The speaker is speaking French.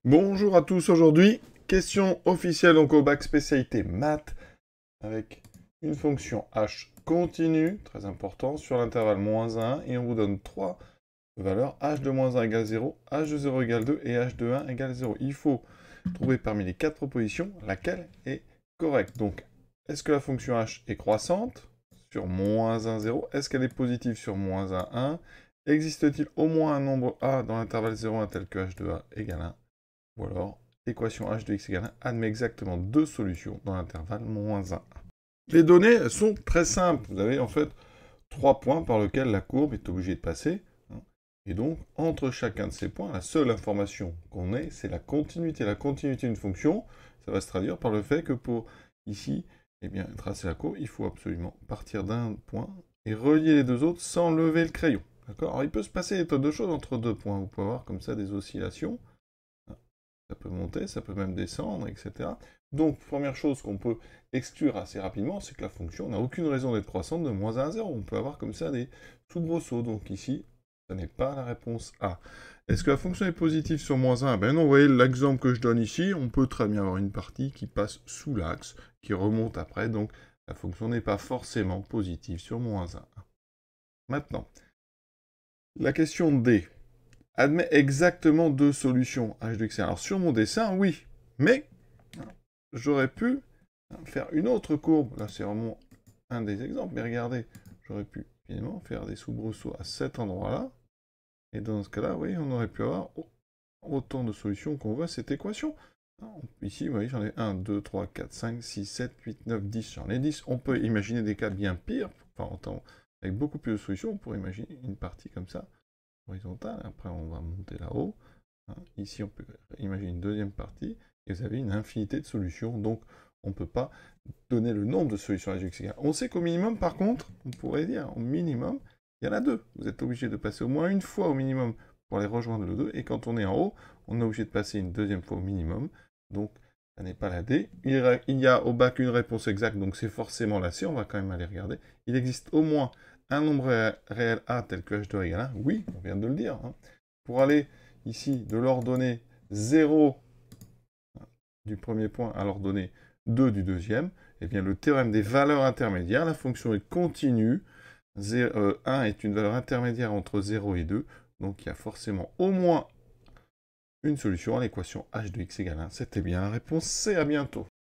Bonjour à tous, aujourd'hui, question officielle donc au bac spécialité maths, avec une fonction h continue, très important, sur l'intervalle -1, et on vous donne trois valeurs, h de -1 égale 0, h de 0 égale 2, et h de 1 égale 0. Il faut trouver parmi les quatre propositions laquelle est correcte. Donc, est-ce que la fonction h est croissante sur -1, 0? Est-ce qu'elle est positive sur -1, 1? Existe-t-il au moins un nombre a dans l'intervalle 0, 1 tel que h de a égale 1? Ou alors, l'équation h de x égale 1 admet exactement deux solutions dans l'intervalle -1. Les données elles sont très simples. Vous avez en fait trois points par lesquels la courbe est obligée de passer. Et donc, entre chacun de ces points, la seule information qu'on ait, c'est la continuité. La continuité d'une fonction, ça va se traduire par le fait que pour, ici, eh bien, tracer la courbe, il faut absolument partir d'un point et relier les deux autres sans lever le crayon. D'accord? Alors, il peut se passer des tonnes de choses entre deux points. Vous pouvez avoir comme ça des oscillations. Ça peut monter, ça peut même descendre, etc. Donc, première chose qu'on peut exclure assez rapidement, c'est que la fonction n'a aucune raison d'être croissante de -1 à 0. On peut avoir comme ça des soubresauts. Donc ici, ce n'est pas la réponse A. Est-ce que la fonction est positive sur -1? Ben non, vous voyez l'exemple que je donne ici, on peut très bien avoir une partie qui passe sous l'axe, qui remonte après, donc la fonction n'est pas forcément positive sur -1. Maintenant, la question D admet exactement deux solutions h de x. Alors sur mon dessin, oui, mais j'aurais pu faire une autre courbe. Là, c'est vraiment un des exemples, mais regardez, j'aurais pu finalement faire des soubresauts à cet endroit-là, et dans ce cas-là, oui, on aurait pu avoir autant de solutions qu'on veut à cette équation. Ici, vous voyez, j'en ai 1, 2, 3, 4, 5, 6, 7, 8, 9, 10, j'en ai 10. On peut imaginer des cas bien pires, enfin, avec beaucoup plus de solutions, on pourrait imaginer une partie comme ça, horizontale, après on va monter là-haut. Ici, on peut imaginer une deuxième partie, et vous avez une infinité de solutions, donc on ne peut pas donner le nombre de solutions à x égale. On sait qu'au minimum, par contre, on pourrait dire, au minimum, il y en a deux. Vous êtes obligé de passer au moins une fois au minimum pour aller rejoindre le 2, et quand on est en haut, on est obligé de passer une deuxième fois au minimum, donc ça n'est pas la D. Il y a au bac une réponse exacte, donc c'est forcément la C, on va quand même aller regarder. Il existe au moins un nombre réel A tel que h de égale 1, oui, on vient de le dire. Pour aller ici de l'ordonnée 0 du premier point à l'ordonnée 2 du deuxième, eh bien le théorème des valeurs intermédiaires, la fonction est continue, 1 est une valeur intermédiaire entre 0 et 2, donc il y a forcément au moins une solution à l'équation h de x égale 1. C'était bien la réponse C, à bientôt.